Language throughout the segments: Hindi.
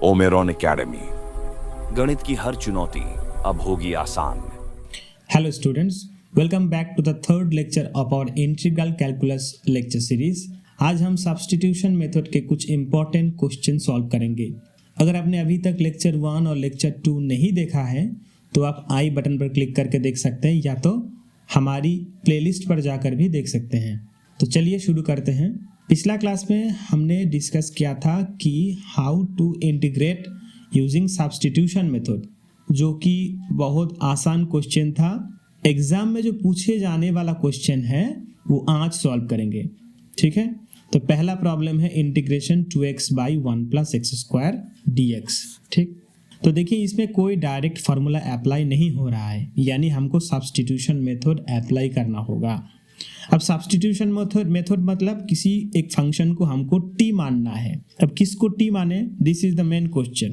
ओमेरॉन एकेडमी, गणित की हर चुनौती अब होगी आसान। Hello students, welcome back to the third lecture of our integral calculus lecture series। आज हम सब्स्टिट्यूशन मेथड के कुछ इंपॉर्टेंट क्वेश्चन सॉल्व करेंगे। अगर आपने अभी तक लेक्चर 1 और लेक्चर 2 नहीं देखा है तो आप आई बटन पर क्लिक करके देख सकते हैं, या तो हमारी प्लेलिस्ट पर जाकर भी देख सकते हैं। तो चलिए शुरू करते हैं। पिछला क्लास में हमने डिस्कस किया था कि how to integrate using substitution method, जो कि बहुत आसान क्वेश्चन था। एग्जाम में जो पूछे जाने वाला क्वेश्चन है वो आज सॉल्व करेंगे, ठीक है। तो पहला प्रॉब्लम है integration 2x by 1 plus x square dx, ठीक। तो देखिए इसमें कोई डायरेक्ट फार्मूला अप्लाई नहीं हो रहा है, यानी हमको सब्स्टिट्यूशन मेथड अप्लाई करना होगा। अब सब्स्टिट्यूशन मेथड मतलब किसी एक फंक्शन को हमको t मानना है। अब किसको t माने, this is the main question.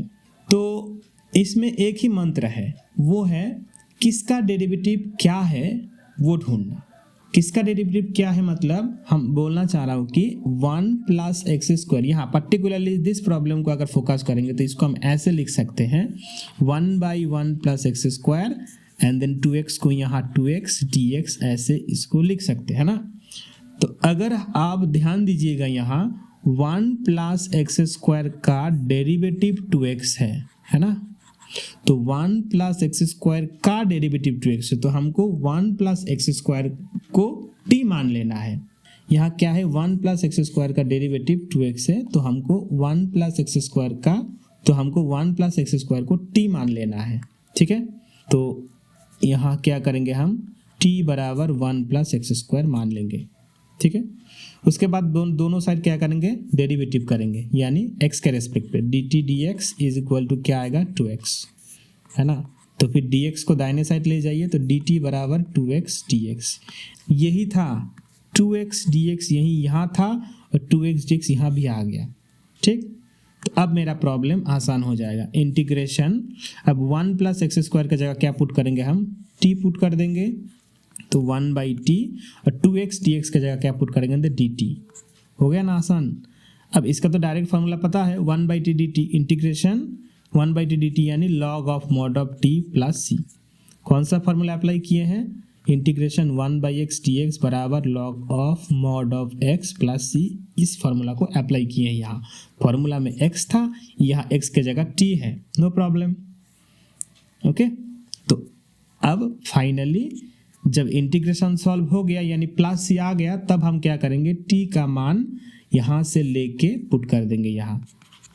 तो इसमें एक ही मंत्र है, वो है किसका डेरिवेटिव क्या है वो ढूंढना। किसका डेरिवेटिव क्या है मतलब हम बोलना चाह रहा हूँ कि 1 प्लस एक्स स्क्वायर, यहाँ पर्टिकुलरली दिस प्रॉब्लम को अगर फोकस करेंगे तो इसको हम ऐसे लिख सकते हैं 1 by 1 plus x square and then 2x को यहाँ 2x dx, ऐसे इसको लिख सकते हैं ना। तो अगर आप ध्यान दीजिएगा यहाँ 1 प्लस एक्स स्क्वायर का डेरिवेटिव 2x है ना। तो 1 प्लस एक्स स्क्वायर का डेरिवेटिव 2x है, तो हमको 1 प्लस एक्स स्क्वायर को t मान लेना है। यहाँ क्या है, 1 प्लस एक्स स्क्वायर का डेरिवेटिव 2x है, तो हमको 1 प्लस एक्स स्क्वायर को t मान लेना है, ठीक है। तो यहाँ क्या करेंगे, हम t बराबर 1 प्लस एक्स स्क्वायर मान लेंगे, ठीक है। उसके बाद दोनों साइड क्या करेंगे, डेरिवेटिव करेंगे, यानी x के रेस्पेक्ट पे dt dx is equal to क्या आएगा 2x, है ना। तो फिर dx को दाहिने साइड ले जाइए, तो dt बराबर 2x dx। यही था 2x dx, यही यहाँ था और 2x dx यहाँ भी आ गया, ठीक। तो अब मेरा प्रॉब्लम आसान हो जाएगा। इंटीग्रेशन, अब 1 प्लस एक्स स्क्वायर का जगह क्या पुट करेंगे, हम t पुट कर देंगे, तो 1 बाई टी, और 2x dx का जगह क्या पुट करेंगे, तो dt। हो गया ना आसान। अब इसका तो डायरेक्ट फार्मूला पता है, 1 by t dt, integration 1 by t dt यानी log of mod of t plus C. कौन सा फार्मूला अप्लाई किए हैं, इंटीग्रेशन 1 बाई एक्स dx बराबर log of mod of x plus C. इस फार्मूला को अप्लाई किए हैं। यहाँ फार्मूला में x था, यहाँ x के जगह t है, नो प्रॉब्लम, ओके। तो अब फाइनली जब इंटीग्रेशन सॉल्व हो गया यानी प्लस सी आ गया, तब हम क्या करेंगे, t का मान यहाँ से लेके पुट कर देंगे यहाँ।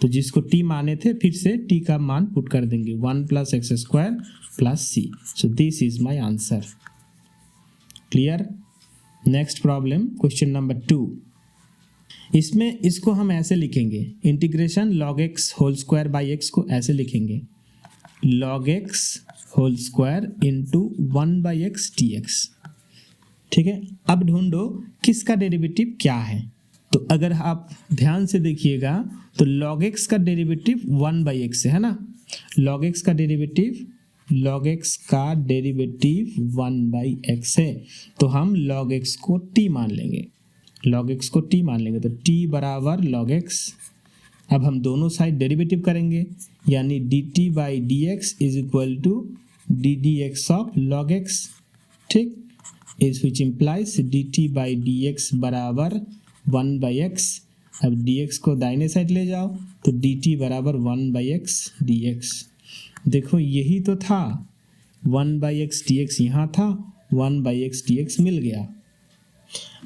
तो जिसको t माने थे फिर से t का मान पुट कर देंगे, 1 plus x square plus C. So this is my answer. Clear. Next problem, question number 2। इसमें इसको हम ऐसे लिखेंगे, integration log x whole square by x को ऐसे लिखेंगे, log x whole square into 1 by x dx, ठीक है। अब ढूंढो किसका डेरिवेटिव क्या है। तो अगर आप ध्यान से देखिएगा तो log x का डेरिवेटिव 1 बाई एक्स है ना। log x का डेरिवेटिव 1 बाई एक्स है, तो हम log x को t मान लेंगे, तो t बराबर log x। अब हम दोनों साइड डेरिवेटिव करेंगे, यानी dt by dx is equal to ddx of log x, ठीक। Is which implies dt by dx बराबर 1 बाई एक्स। अब dx को दाहिने साइड ले जाओ, तो dt बराबर 1 बाई एक्स dx। देखो यही तो था, 1 बाई एक्स dx यहाँ था, 1 बाई एक्स dx मिल गया।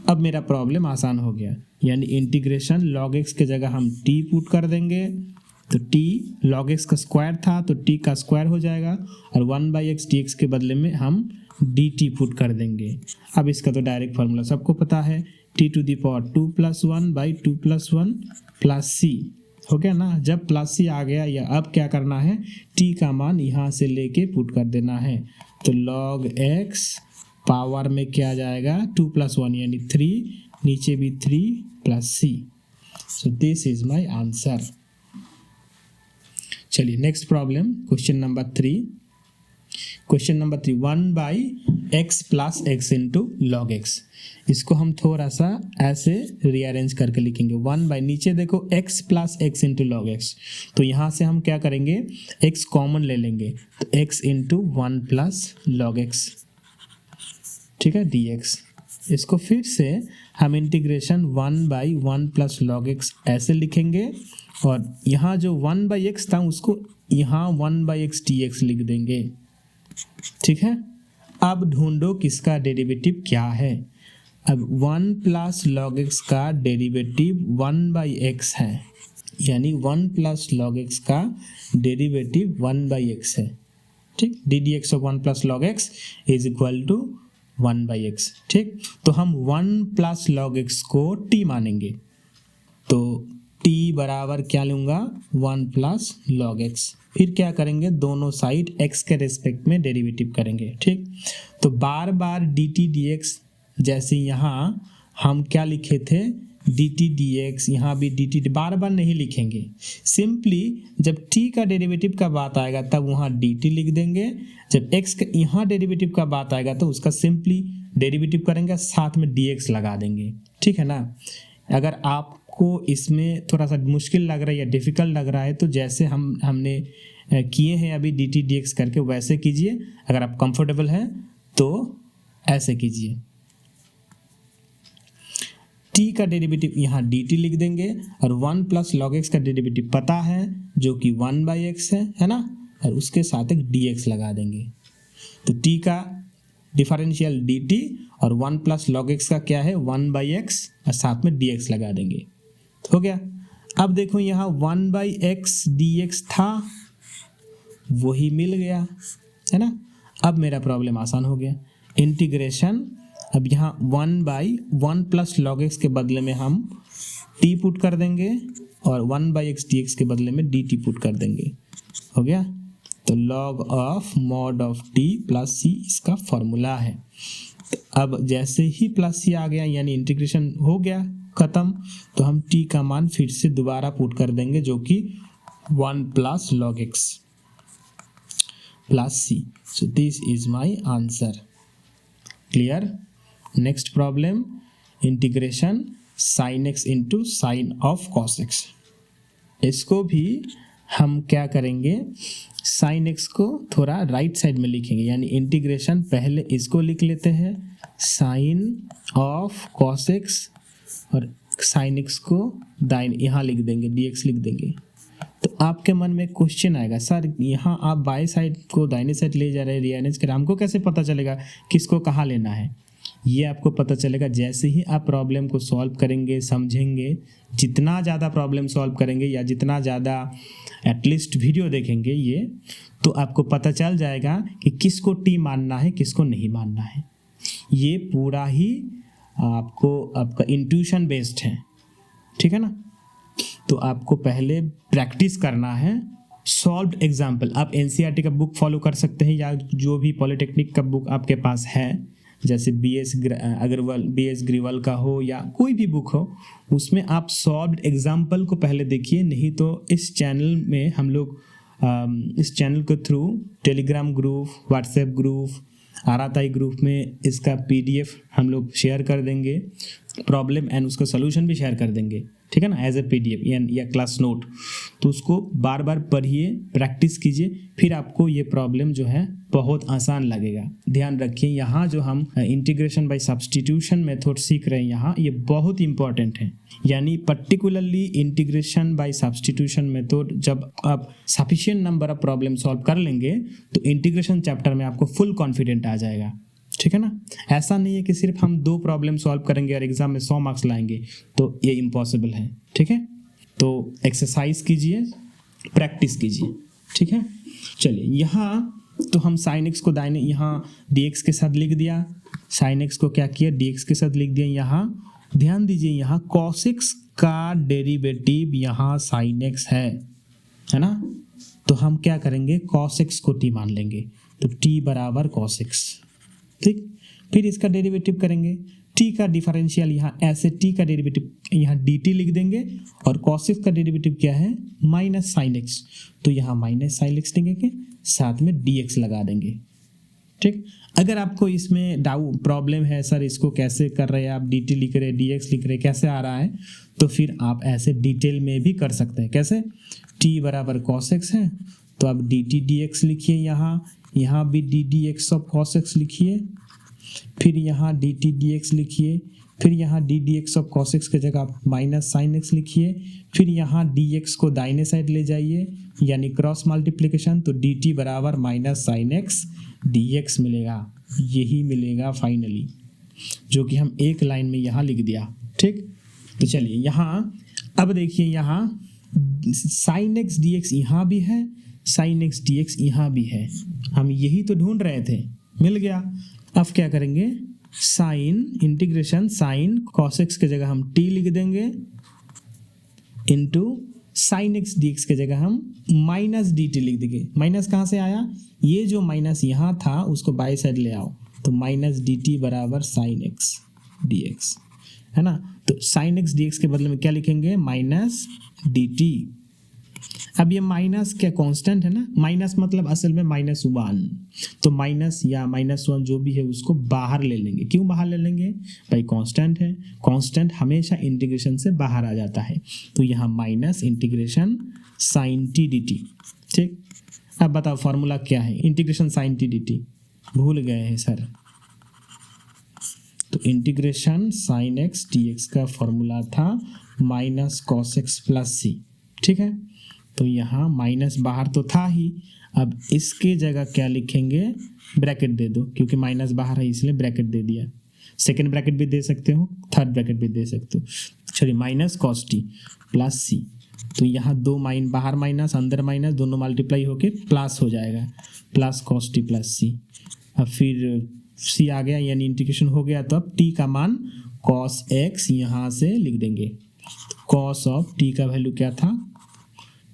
अब मेरा प्रॉब्लम आसान हो गया, यानी इंटीग्रेशन log x के जगह हम t पुट कर देंगे, तो t log x का स्क्वायर था तो t का स्क्वायर हो जाएगा, और 1 बाई एक्स dx के बदले में हम dt पुट कर देंगे। अब इसका तो डायरेक्ट फार्मूला सबको पता है, t to the power 2 plus 1 by 2 plus 1 plus C. हो गया ना। जब प्लस सी आ गया, या अब क्या करना है, t का मान यहाँ से लेके पुट कर देना है, तो log x पावर में क्या जाएगा, 2 प्लस 1 यानी 3, नीचे भी 3 plus C. So this is my answer. चलिए next problem, question number 3। Question number 3, 1/x plus x into log x. इसको हम थोड़ा सा ऐसे रीअरेंज करके लिखेंगे। 1 नीचे देखो x plus x into log x, तो यहाँ से हम क्या करेंगे, x कॉमन ले लेंगे, तो x into 1 plus log x, ठीक है, dx। इसको फिर से हम इंटीग्रेशन 1/1 प्लस लॉग एक्स ऐसे लिखेंगे, और यहाँ जो 1/x था उसको यहाँ 1/x dx लिख देंगे, ठीक है। अब ढूंढो किसका डेरिवेटिव क्या है। अब 1 प्लस लॉग एक्स का डेरिवेटिव 1/x है, यानी 1 प्लस लॉग एक्स का डेरिवेटिव 1/x है, ठीक। ddx of 1 plus log x is equal to 1/x, ठीक। तो हम 1 प्लस लॉग एक्स को t मानेंगे, तो t बराबर क्या लूँगा, 1 प्लस लॉग एक्स। फिर क्या करेंगे, दोनों साइड x के रेस्पेक्ट में डेरिवेटिव करेंगे, ठीक। तो बार बार dt dx, जैसे यहाँ हम क्या लिखे थे, dt dx, यहाँ भी dt, बार बार नहीं लिखेंगे। सिंपली जब t का डेरिवेटिव का बात आएगा तब वहाँ dt लिख देंगे, जब x का यहाँ डेरिवेटिव का बात आएगा तो उसका सिंपली डेरिवेटिव करेंगे, साथ में dx लगा देंगे, ठीक है ना। अगर आपको इसमें थोड़ा सा मुश्किल लग रहा है या डिफ़िकल्ट लग रहा है तो जैसे हमने किए हैं अभी dt dx करके वैसे कीजिए। अगर आप कंफर्टेबल हैं तो ऐसे कीजिए। t का डेरिवेटिव यहाँ dt लिख देंगे, और 1 प्लस लॉग एक्स का डेरिवेटिव पता है जो कि 1/x है ना, और उसके साथ एक dx लगा देंगे। तो t का डिफरेंशियल dt और 1 प्लस लॉग एक्स का क्या है, 1/x, और साथ में dx लगा देंगे, हो गया। अब देखो यहाँ 1/x dx था, वही मिल गया, है ना। अब मेरा प्रॉब्लम आसान हो गया। इंटीग्रेशन, अब यहाँ 1/1 प्लस लॉग एक्स के बदले में हम t पुट कर देंगे, और 1/x dx के बदले में dt पुट कर देंगे, हो गया। तो log of mod of t plus c इसका फॉर्मूला है। अब जैसे ही प्लस सी आ गया, यानी इंटीग्रेशन हो गया खत्म, तो हम t का मान फिर से दोबारा पुट कर देंगे, जो कि 1 plus log x plus C. So this is my answer. Clear. Next problem, integration sine x into sine of cos x. इसको भी हम क्या करेंगे, साइन एक्स को थोड़ा राइट साइड में लिखेंगे, यानी इंटीग्रेशन पहले इसको लिख लेते हैं, साइन ऑफ कॉस एक्स, और साइन एक्स को दाइन यहाँ लिख देंगे, dx लिख देंगे। तो आपके मन में क्वेश्चन आएगा, सर यहाँ आप बाएं साइड को दाहिने साइड ले जा रहे हैं, रीअरेंज कर, हमको कैसे पता चलेगा किसको कहाँ लेना है। ये आपको पता चलेगा जैसे ही आप प्रॉब्लम को सॉल्व करेंगे, समझेंगे। जितना ज़्यादा प्रॉब्लम सॉल्व करेंगे या जितना ज़्यादा एटलीस्ट वीडियो देखेंगे ये, तो आपको पता चल जाएगा कि किसको टी मानना है, किसको नहीं मानना है। ये पूरा ही आपका इंट्यूशन बेस्ड है, ठीक है ना। तो आपको पहले प्रैक्टिस करना है सॉल्व्ड एग्जाम्पल। आप एनसीईआरटी का बुक फॉलो कर सकते हैं, या जो भी पॉलिटेक्निक का बुक आपके पास है, जैसे बीएस ग्रीवाल का हो या कोई भी बुक हो, उसमें आप सॉल्व्ड एग्जाम्पल को पहले देखिए। नहीं तो इस चैनल में हम लोग इस चैनल के through Telegram group, WhatsApp group, RII group में इसका पीडीएफ हम लोग शेयर कर देंगे, प्रॉब्लम एंड उसका सलूशन भी शेयर कर देंगे, ठीक है ना, एज ए पीडीएफ या क्लास नोट। तो उसको बार बार पढ़िए, प्रैक्टिस कीजिए, फिर आपको ये प्रॉब्लम जो है बहुत आसान लगेगा। ध्यान रखिए, यहाँ जो हम इंटीग्रेशन बाय सब्स्टिट्यूशन मेथड सीख रहे हैं यहाँ, ये बहुत इंपॉर्टेंट है। यानी particularly integration by substitution method जब आप sufficient number of problem solve कर लेंगे तो इंटीग्रेशन चैप्टर में आपको फुल कॉन्फिडेंट आ जाएगा, ठीक है ना। ऐसा नहीं है कि सिर्फ हम 2 प्रॉब्लम सॉल्व करेंगे और एग्जाम में 100 मार्क्स लाएंगे, तो ये इम्पॉसिबल है, ठीक है। तो एक्सरसाइज कीजिए, प्रैक्टिस कीजिए, ठीक है। चलिए, यहाँ तो हम साइन एक्स को दाहिने यहाँ dx के साथ लिख दिया, साइन एक्स को क्या किया, dx के साथ लिख दिया। यहाँ ध्यान दीजिए, यहाँ cos x का डेरिवेटिव यहाँ साइन एक्स है ना। तो हम क्या करेंगे, cos x को t मान लेंगे, तो t बराबर cos x, ठीक। फिर इसका डेरिवेटिव करेंगे, t का डिफरेंशियल यहाँ ऐसे, t का डेरिवेटिव यहाँ dt लिख देंगे, और cos x का डेरिवेटिव क्या है, माइनस साइन एक्स, तो यहाँ माइनस साइन एक्स लिखेंगे, साथ में dx लगा देंगे, ठीक। अगर आपको इसमें डाउट प्रॉब्लम है सर इसको कैसे कर रहे हैं आप, dt लिख रहे हैं, dx लिख रहे हैं, कैसे आ रहा है, तो फिर आप ऐसे डिटेल में भी कर सकते हैं। कैसे, t बराबर cos x है तो आप dt dx लिखिए, यहाँ भी d dx of cos x लिखिए, फिर यहाँ dt dx लिखिए, फिर यहाँ d dx of cos x की जगह आप माइनस साइन x लिखिए, फिर यहाँ dx को दाहिने साइड ले जाइए यानी क्रॉस मल्टीप्लिकेशन, तो dt बराबर माइनस साइन x dx मिलेगा। यही मिलेगा फाइनली, जो कि हम एक लाइन में यहाँ लिख दिया। ठीक, तो चलिए यहाँ अब देखिए, यहाँ साइन x dx यहाँ भी है, साइन x dx यहाँ भी है, हम यही तो ढूंढ रहे थे, मिल गया। अब क्या करेंगे, sine integration sine cos x की जगह हम t लिख देंगे इनटू साइन x dx की जगह हम माइनस dt लिख देंगे। माइनस कहाँ से आया, ये जो माइनस यहाँ था उसको बाई साइड ले आओ, तो माइनस dt बराबर साइन x dx है ना। तो साइन x dx के बदले में क्या लिखेंगे, माइनस dt। अब ये माइनस क्या कांस्टेंट है ना, माइनस मतलब असल में -1, तो माइनस या -1 जो भी है उसको बाहर ले लेंगे। क्यों बाहर ले लेंगे भाई, कांस्टेंट है, कांस्टेंट हमेशा इंटीग्रेशन से बाहर आ जाता है, तो यहाँ minus integration sine t dt। ठीक, अब बताओ फॉर्मूला क्या है, इंटीग्रेशन साइन t dt भूल गए हैं सर, तो इंटीग्रेशन साइन x dx का फॉर्मूला था minus cos x plus c। ठीक है, तो यहाँ माइनस बाहर तो था ही, अब इसके जगह क्या लिखेंगे, ब्रैकेट दे दो, क्योंकि माइनस बाहर है इसलिए ब्रैकेट दे दिया। सेकंड ब्रैकेट भी दे सकते हो, थर्ड ब्रैकेट भी दे सकते हो। चलिए minus cos t plus c, तो यहाँ दो बाहर माइनस अंदर माइनस दोनों मल्टीप्लाई होके प्लस हो जाएगा, plus cos t plus c। अब फिर c आ गया यानी इंटीग्रेशन हो गया, तो अब t का मान cos x यहाँ से लिख देंगे। cos ऑफ t का वैल्यू क्या था,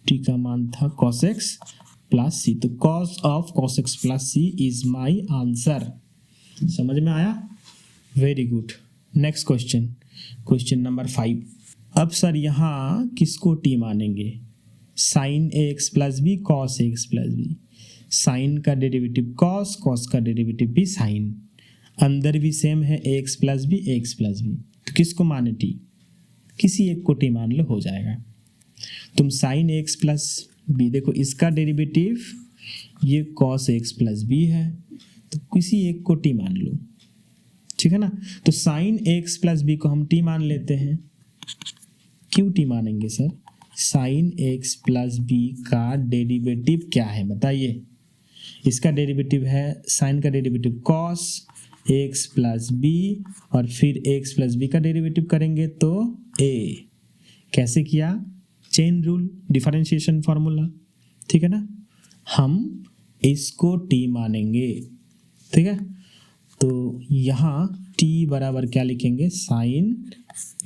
t का मान था cos x प्लस c, तो cos of cos x plus c is my answer. समझ में आया, very good. Next question, question number 5। अब सर यहाँ किसको t मानेंगे, sine ax plus b cos ax plus b, sine का डेरिवेटिव cos, cos का डेरिवेटिव भी साइन, अंदर भी सेम है ax plus b x plus b, तो किसको माने t, किसी एक को t मान लो हो जाएगा। तुम साइन x प्लस बी देखो, इसका डेरिवेटिव ये cos x प्लस बी है, तो किसी एक को t मान लो। ठीक है ना, तो साइन x प्लस बी को हम t मान लेते हैं। क्यों t मानेंगे sir, sine x plus b का डेरिवेटिव क्या है बताइए। इसका डेरिवेटिव है, साइन का derivative cos x plus b, और फिर x प्लस बी का डेरिवेटिव करेंगे तो a। कैसे किया, चेन रूल, डिफरेंशिएशन फार्मूला। ठीक है ना, हम इसको t मानेंगे। ठीक है, तो यहाँ t बराबर क्या लिखेंगे, साइन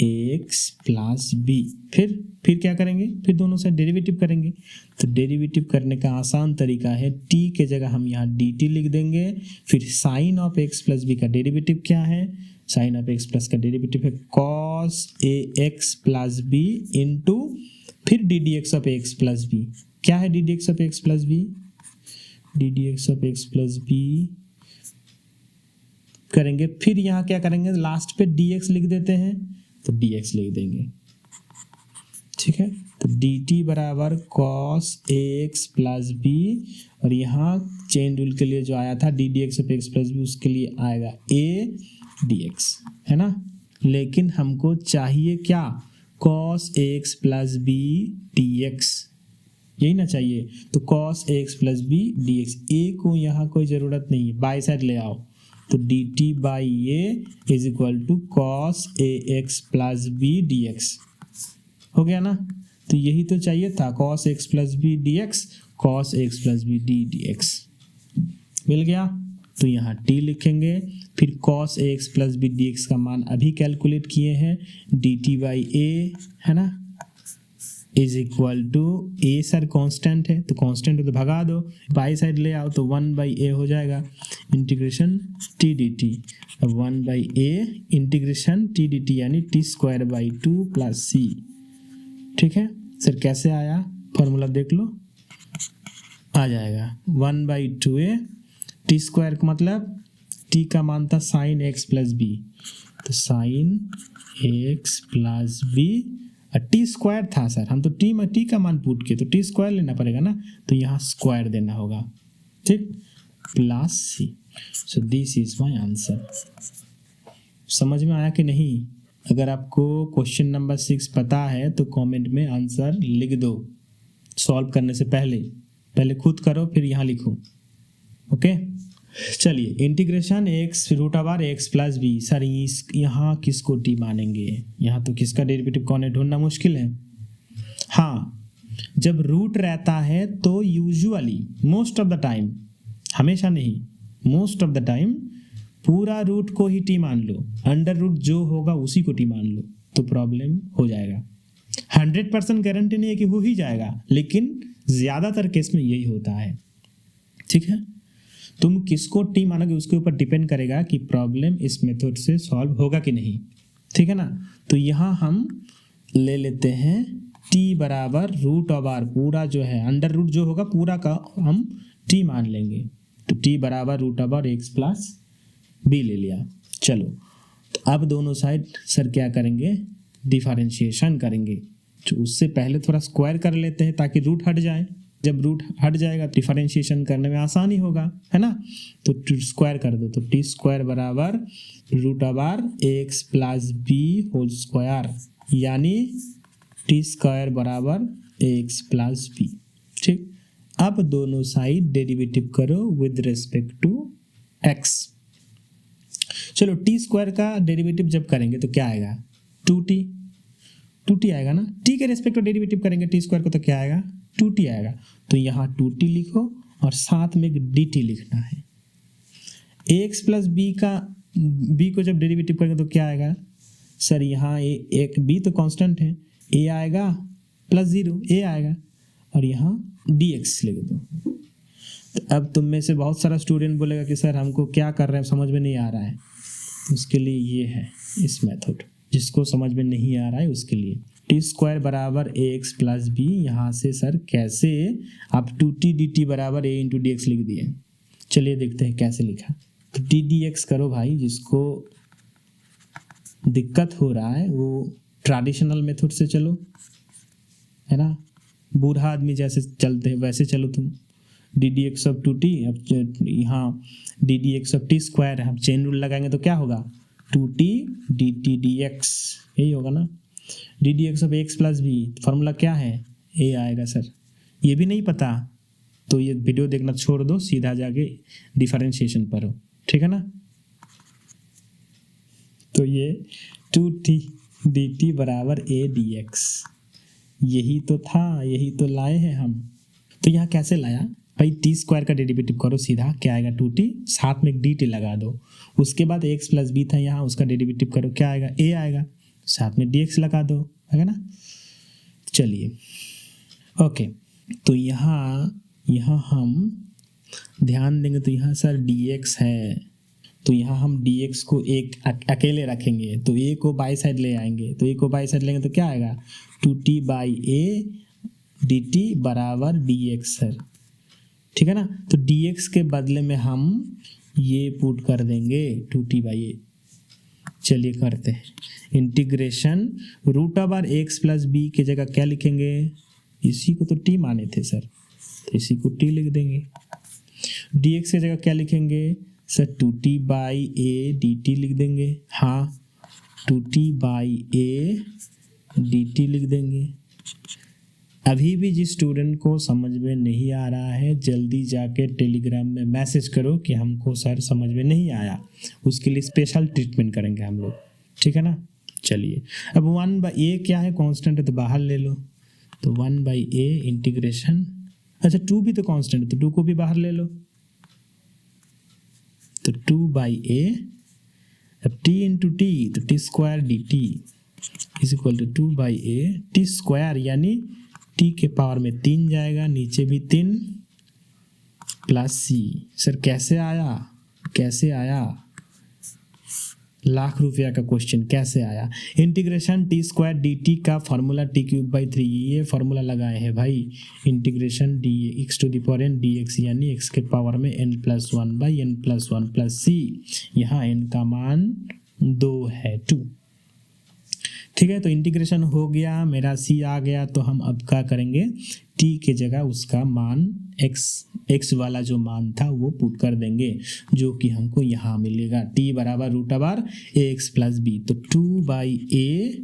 x प्लस बी, फिर क्या करेंगे, फिर दोनों से डेरिवेटिव करेंगे। तो डेरिवेटिव करने का आसान तरीका है, t के जगह हम यहाँ dt लिख देंगे, फिर sine of x plus b का डेरिवेटिव क्या है, साइन ऑफ x प्लस का डेरिवेटिव है cos ax plus b into फिर d d x of x plus b. क्या है d d x of x plus b, d d x of x plus b करेंगे, फिर यहाँ क्या करेंगे, लास्ट पे डी एक्स लिख देते हैं, तो डी एक्स लिख देंगे। ठीक है, तो डी टी बराबर cos a x plus b, और यहाँ चेन रूल के लिए जो आया था d d x of x plus b, उसके लिए आएगा ए डी एक्स, है ना। लेकिन हमको चाहिए क्या, cos a x plus b d x, यही ना चाहिए। तो cos a x plus b d x, a को यहाँ कोई ज़रूरत नहीं है, बाई साइड ले आओ, तो d t by a is equal to cos a x plus b d x, हो गया ना। तो यही तो चाहिए था, cos x plus b d x, cos x plus b d x मिल गया। तो यहाँ t लिखेंगे, फिर cos ax plus b d x का मान अभी कैलकुलेट किए हैं, डी टी बाई ए, है ना, is equal to a, sir constant है तो कांस्टेंट है तो भगा दो, बाई साइड ले आओ तो 1/a हो जाएगा, integration T D T, 1/a integration T D T यानी t²/2 प्लस c। ठीक है सर, कैसे आया फॉर्मूला देख लो, आ जाएगा 1/2a टी स्क्वायर का मतलब टी का मान था साइन एक्स प्लस बी, तो sine x plus b, t square था सर, हम तो टी में टी का मान पुट किए तो टी स्क्वायर लेना पड़ेगा ना, तो यहाँ स्क्वायर देना होगा, ठीक, plus C. So this is my answer. समझ में आया कि नहीं? अगर आपको क्वेश्चन नंबर 6 पता है तो कमेंट में आंसर लिख दो, सॉल्व करने से पहले खुद करो फिर यहाँ लिखो, ओके। चलिए, integration x root over x plus b. Sir यहाँ किसको टी मानेंगे? यहाँ तो किसका डेरिवेटिव कौन है ढूंढना मुश्किल है। हाँ, जब रूट रहता है तो usually most of the time, हमेशा नहीं, मोस्ट ऑफ द टाइम पूरा रूट को ही टी मान लो, अंडर रूट जो होगा उसी को टी मान लो, तो प्रॉब्लम हो जाएगा। 100% गारंटी नहीं है कि हो ही जाएगा, लेकिन ज़्यादातर केस में यही होता है, ठीक है। तुम किसको टी मानोगे उसके ऊपर डिपेंड करेगा कि प्रॉब्लम इस मेथड से सॉल्व होगा कि नहीं, ठीक है ना। तो यहाँ हम ले लेते हैं टी बराबर रूट ओवर पूरा जो है अंडर रूट जो होगा पूरा का हम टी मान लेंगे, तो टी बराबर root over x plus b ले लिया। चलो, तो अब दोनों साइड सर क्या करेंगे? डिफरेंशिएशन करेंगे। तो उससे पहले थोड़ा स्क्वायर कर लेते हैं ताकि रूट हट जाए, जब रूट हट जाएगा डिफरेंशिएशन करने में आसानी होगा, है ना। तो स्क्वायर कर दो, तो टी स्क्वायर बराबर root over x plus b whole square, यानी टी स्क्वायर बराबर एक्स प्लस बी, ठीक। अब दोनों साइड डेरिवेटिव करो विद रिस्पेक्ट टू एक्स। चलो, टी स्क्वायर का डेरिवेटिव जब करेंगे तो क्या आएगा? 2t आएगा ना। टी के रिस्पेक्ट में डेरिवेटिव करेंगे टी स्क्वायर को तो क्या आएगा? 2t आएगा। तो यहाँ 2t लिखो और साथ में एक dt लिखना है। ax प्लस b को जब डेरिवेटिव करेंगे तो क्या आएगा? सर यहाँ एक b तो कांस्टेंट है, a आएगा प्लस 0 a आएगा, और यहाँ dx लिख दो। तो अब तुम में से बहुत सारा स्टूडेंट बोलेगा कि सर हमको क्या कर रहे हैं समझ में नहीं आ रहा है, तो उसके लिए ये है इस मेथड, जिसको समझ में नहीं आ रहा है उसके लिए। टी स्क्वायर बराबर ए एक्स प्लस बी, यहाँ से सर कैसे आप 2t dt बराबर a इंटू डी एक्स लिख दिए। चलिए देखते हैं कैसे लिखा। तो डी डी एक्स करो भाई, जिसको दिक्कत हो रहा है वो ट्रेडिशनल मेथड से चलो, है ना, बूढ़ा आदमी जैसे चलते हैं वैसे चलो तुम। D d x of 2t, अब यहाँ D d x of T square है, हम चेन रूल लगाएंगे तो क्या होगा? 2t dt dx, यही होगा ना। D d x of x plus b, formula क्या है? ए आएगा सर। ये भी नहीं पता तो ये वीडियो देखना छोड़ दो, सीधा जाके डिफरेंशिएशन पढ़ो, ठीक है ना। तो ये 2t dt बराबर a dx, यही तो था, यही तो लाए हैं हम। तो यहाँ कैसे लाया भाई? टी स्क्वायर का डेरिवेटिव करो सीधा, क्या आएगा? 2t, साथ में एक dt लगा दो। उसके बाद x प्लस बी था यहाँ, उसका डेरिवेटिव करो, क्या आएगा? a आएगा, साथ में dx लगा दो, है ना। चलिए, ओके। तो यहाँ हम ध्यान देंगे तो यहाँ सर dx है, तो यहाँ हम dx को एक अकेले रखेंगे, तो a को बाई साइड ले आएंगे, तो a को बाई साइड लेंगे तो क्या आएगा? 2t बाई a dt बराबर dx सर, ठीक है ना। तो dx के बदले में हम ये पुट कर देंगे 2t बाई a। चलिए करते हैं integration root over x plus b की जगह क्या लिखेंगे? इसी को तो t माने थे सर, तो इसी को t लिख देंगे। dx की जगह क्या लिखेंगे sir? 2t by a dt लिख देंगे। हाँ, 2t बाई a dt लिख देंगे। अभी भी जिस स्टूडेंट को समझ में नहीं आ रहा है जल्दी जाके टेलीग्राम में मैसेज करो कि हमको सर समझ में नहीं आया, उसके लिए स्पेशल ट्रीटमेंट करेंगे हम लोग, ठीक है ना। चलिए, अब 1/a क्या है? कांस्टेंट है तो बाहर ले लो, तो 1/a इंटीग्रेशन, अच्छा 2 भी तो कांस्टेंट है तो 2 को भी बाहर ले लो, तो 2/a, अब t इंटू टी, तो t square d t is equal to 2/a t square, यानी t के पावर में 3 जाएगा, नीचे भी 3 प्लस c। सर कैसे आया? लाख रुपया का क्वेश्चन कैसे आया। Integration t square d t का फॉर्मूला टी क्यूब बाई 3, ये फॉर्मूला लगाए हैं भाई। Integration d x to the power n d x यानी एक्स के पावर में n plus 1 by n plus 1 plus c, यहाँ n का मान 2 है 2। ठीक है, तो इंटीग्रेशन हो गया, मेरा सी आ गया। तो हम अब क्या करेंगे, टी के जगह उसका मान एक्स वाला जो मान था वो पुट कर देंगे, जो कि हमको यहाँ मिलेगा टी बराबर रूट ओवर ए एक्स प्लस बी। तो 2/a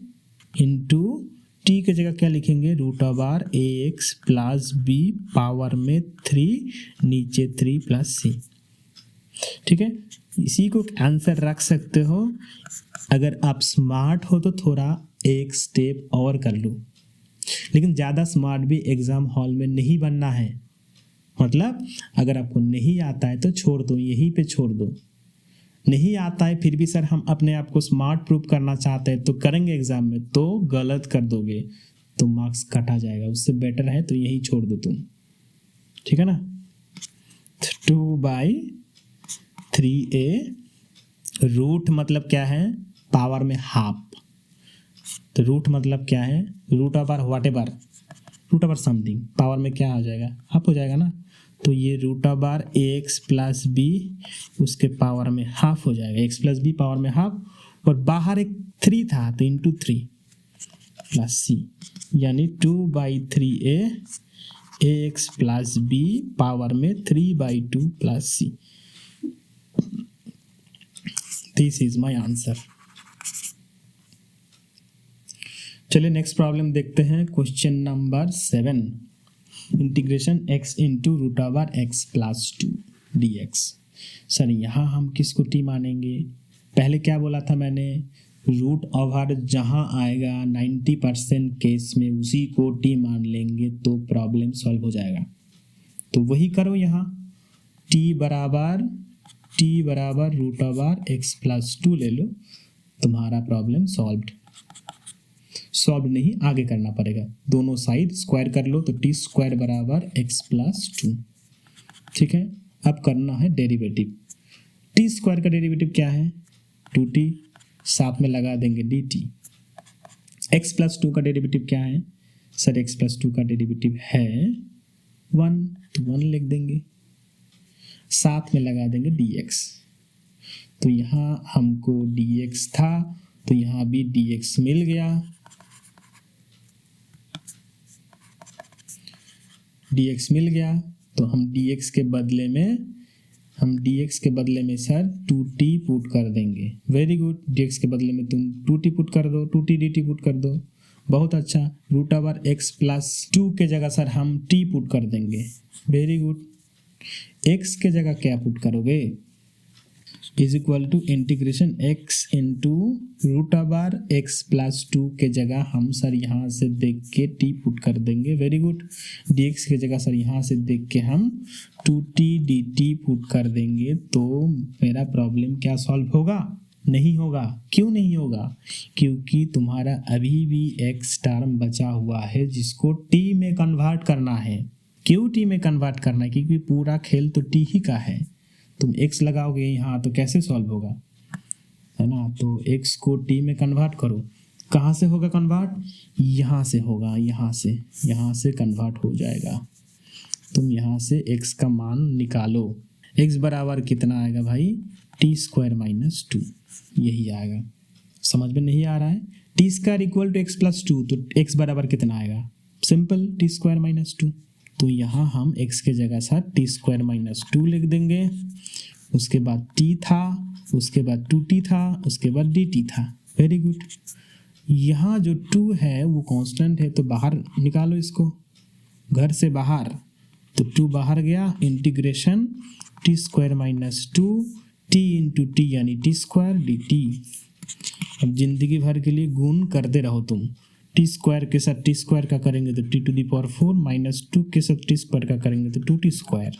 इंटू टी के जगह क्या लिखेंगे, रूट ओवर ए एक्स प्लस बी पावर में 3, नीचे 3 प्लस सी। ठीक है, इसी को आंसर रख सकते हो। अगर आप स्मार्ट हो तो थोड़ा एक स्टेप और कर लो, लेकिन ज़्यादा स्मार्ट भी एग्ज़ाम हॉल में नहीं बनना है। मतलब अगर आपको नहीं आता है तो छोड़ दो, यहीं पे छोड़ दो। नहीं आता है फिर भी सर हम अपने आप को स्मार्ट प्रूव करना चाहते हैं तो करेंगे एग्ज़ाम में, तो गलत कर दोगे तो मार्क्स कटा जाएगा। उससे बेटर है तो यही छोड़ दो तुम, ठीक है ना। 2/3a रूट मतलब क्या है, पावर में हाफ। तो रूट मतलब क्या है, root over whatever, root over something, power में क्या हो जाएगा, हाफ हो जाएगा ना। तो ये रूट ओवर ए एक्स प्लस बी उसके पावर में हाफ हो जाएगा, एक्स प्लस बी पावर में हाफ, और बाहर एक 3 था तो इंटू 3 प्लस सी, यानी 2/3a a x plus b power में 3/2 plus c. This is my answer. चलिए नेक्स्ट प्रॉब्लम देखते हैं, question number 7। Integration x into root over x plus 2 d x. Sir यहाँ हम किसको t मानेंगे, पहले क्या बोला था मैंने, रूट ओवर जहाँ आएगा 90% केस में उसी को t मान लेंगे तो प्रॉब्लम सॉल्व हो जाएगा। तो वही करो, यहाँ t बराबर रूट ओवर एक्स प्लस 2 ले लो, तुम्हारा प्रॉब्लम सॉल्व नहीं आगे करना पड़ेगा, दोनों साइड स्क्वायर कर लो तो टी स्क्वायर बराबर एक्स प्लस 2। ठीक है, अब करना है डेरिवेटिव। टी स्क्वायर का डेरिवेटिव क्या है, 2t, साथ में लगा देंगे dt। एक्स प्लस 2 का डेरिवेटिव क्या है, सर एक्स प्लस 2 का डेरिवेटिव है 1, तो 1 लिख देंगे, साथ में लगा देंगे dx। तो यहाँ हमको dx था तो यहाँ भी dx मिल गया, dx मिल गया। तो हम dx के बदले में सर 2t पुट कर देंगे। वेरी गुड, dx के बदले में तुम 2t पुट कर दो, 2t dt पुट कर दो, बहुत अच्छा। रूट ओवर x प्लस 2 के जगह सर हम t पुट कर देंगे। वेरी गुड, x के जगह क्या पुट करोगे, is equal to integration x into root over x plus 2 के जगह हम सर यहाँ से देख के t पुट कर देंगे। वेरी गुड, dx के जगह सर यहाँ से देख के हम 2t dt पुट कर देंगे। तो मेरा प्रॉब्लम क्या सॉल्व होगा, नहीं होगा। क्यों नहीं होगा, क्योंकि तुम्हारा अभी भी x टर्म बचा हुआ है जिसको t में कन्वर्ट करना है। क्यों t में कन्वर्ट करना है, क्योंकि पूरा खेल तो t ही का है। तुम x लगाओगे यहाँ तो कैसे सॉल्व होगा, है ना। तो x को t में कन्वर्ट करो, कहाँ से होगा कन्वर्ट, यहाँ से होगा, यहाँ से कन्वर्ट हो जाएगा। तुम यहाँ से x का मान निकालो, x बराबर कितना आएगा भाई, t स्क्वायर माइनस 2, यही आएगा। समझ में नहीं आ रहा है, t square equal to x plus 2, तो x बराबर कितना आएगा, सिंपल t स्क्वायर माइनस 2। तो यहाँ हम x के जगह सर टी स्क्वायर माइनस 2 लिख देंगे, उसके बाद t था, उसके बाद 2t था, उसके बाद dt था। वेरी गुड, यहाँ जो 2 है वो कांस्टेंट है तो बाहर निकालो इसको, घर से बाहर, तो 2 बाहर गया, integration t square minus 2 t into T यानी टी स्क्वायर dt। अब जिंदगी भर के लिए गुण करते रहो तुम, टी स्क्वायर के साथ टी स्क्वायर का करेंगे तो t to the power 4 minus 2 के साथ टी स्क्वायर का करेंगे तो 2t स्क्वायर।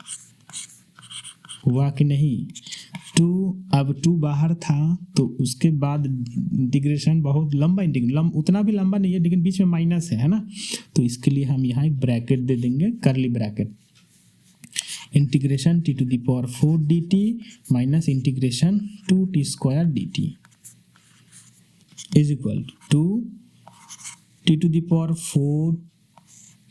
हुआ कि नहीं, 2 अब 2 बाहर था तो उसके बाद इंटीग्रेशन बहुत लंबा उतना भी लंबा नहीं है लेकिन बीच में माइनस है ना, तो इसके लिए हम यहाँ एक ब्रैकेट दे देंगे, curly bracket, integration t to the power 4 dt minus integration 2t square dt। Is equal to t to the power 4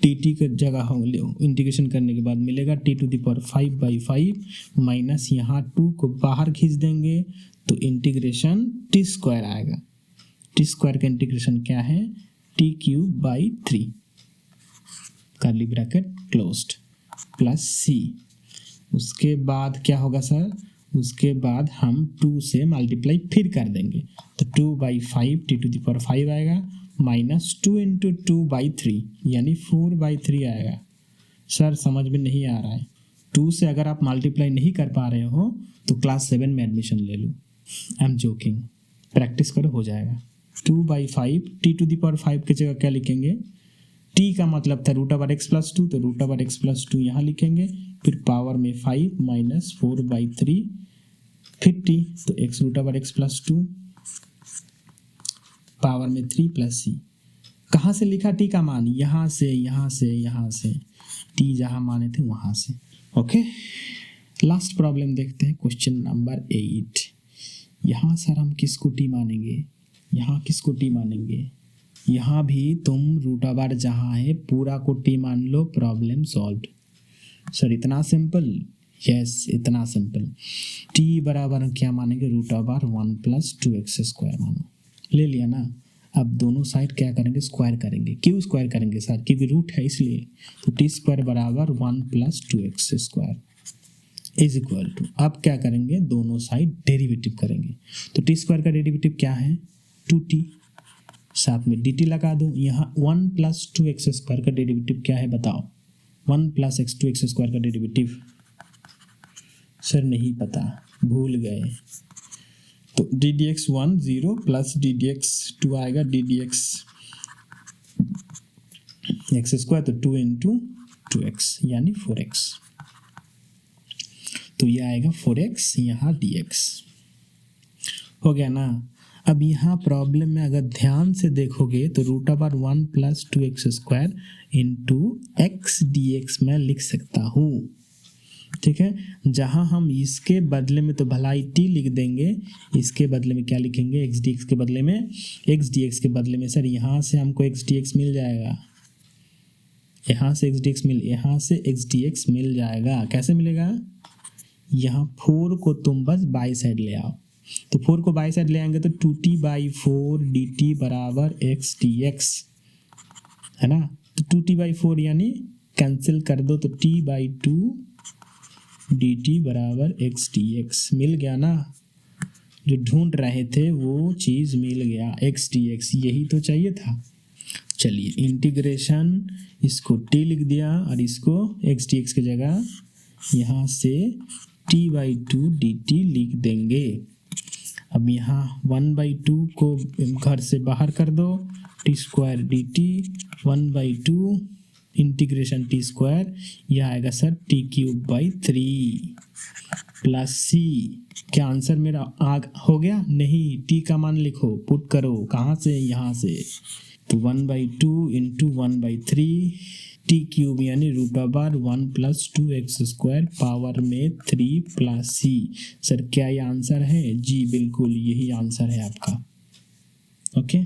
t t की जगह हम इंटीग्रेशन करने के बाद मिलेगा t to the power 5/5 minus यहाँ 2 को बाहर खींच देंगे तो इंटीग्रेशन टी स्क्वायर आएगा। टी स्क्वायर का इंटीग्रेशन क्या है, t³/3 curly bracket closed plus c। उसके बाद क्या होगा सर, उसके बाद हम 2 से मल्टीप्लाई फिर कर देंगे तो 2/5 टी टू द पावर 5 आएगा माइनस 2 × 2/3 यानी 4/3 आएगा। सर समझ में नहीं आ रहा है, 2 से अगर आप मल्टीप्लाई नहीं कर पा रहे हो तो क्लास 7 में एडमिशन ले लो। आई एम जोकिंग, प्रैक्टिस करो हो जाएगा। 2/5 टी टू द पावर 5 की जगह क्या लिखेंगे, t का मतलब था √x+2 तो √x+2 यहाँ लिखेंगे, फिर पावर में 5 माइनस 4/3 फिर t तो x √x+2 पावर में 3 प्लस c। कहाँ से लिखा t का मान, यहाँ से यहाँ से यहाँ से, t जहाँ माने थे वहाँ से। ओके, लास्ट प्रॉब्लम देखते हैं, क्वेश्चन नंबर 8। यहाँ सर हम किसको t मानेंगे, यहाँ किसको t मानेंगे, यहाँ भी तुम रूट जहाँ है पूरा को t मान लो, प्रॉब्लम सॉल्व। सर इतना सिंपल, यस इतना सिंपल। t बराबर क्या मानेंगे, √1 + 2x² मानो, ले लिया ना। अब दोनों साइड क्या करेंगे, स्क्वायर करेंगे। क्यों स्क्वायर करेंगे सर, क्योंकि रूट है इसलिए। तो t² बराबर 1 + 2x² इज इक्वल टू, अब क्या करेंगे, दोनों साइड डेरिवेटिव करेंगे। तो t² का डेरिवेटिव क्या है, 2t, साथ में dt लगा दो। यहाँ 1 + 2x² का डेरिवेटिव क्या है बताओ, 1 + 2x² का डेरिवेटिव सर नहीं पता, भूल गए। तो ddx1 0 प्लस ddx2 आएगा, ddx x² तो 2 × 2x यानी 4x, तो ये आएगा 4x, यहाँ dx हो गया ना। अब यहाँ प्रॉब्लम में अगर ध्यान से देखोगे तो √1 + 2x² × x dx मैं लिख सकता हूँ, ठीक है। जहाँ हम इसके बदले में तो भलाई t लिख देंगे, इसके बदले में क्या लिखेंगे, x dx के बदले में, x dx के बदले में सर यहाँ से हमको x dx मिल जाएगा, यहाँ से x dx मिल जाएगा। कैसे मिलेगा, यहाँ 4 को तुम बस बाई साइड ले आओ, तो 4 को बाई साइड ले आएंगे तो 2t/4 dt बराबर x dx है ना। तो 2t/4 यानी कैंसिल कर दो, तो t/2 dt बराबर x dx मिल गया ना। जो ढूंढ रहे थे वो चीज़ मिल गया, x dx, यही तो चाहिए था। चलिए इंटीग्रेशन, इसको t लिख दिया और इसको x dx की जगह यहाँ से t/2 dt लिख देंगे। अब यहाँ 1/2 को घर से बाहर कर दो, t² dt 1/2 इंटीग्रेशन t², यह आएगा सर t³ प्लस c। क्या आंसर मेरा हो गया, नहीं, t का मान लिखो, पुट करो, कहाँ से, यहाँ से। तो 1/2 × 1/3 t³ यानी √1 + 2x² पावर में 3 प्लस c। सर क्या ये आंसर है, जी बिल्कुल यही आंसर है आपका। ओके।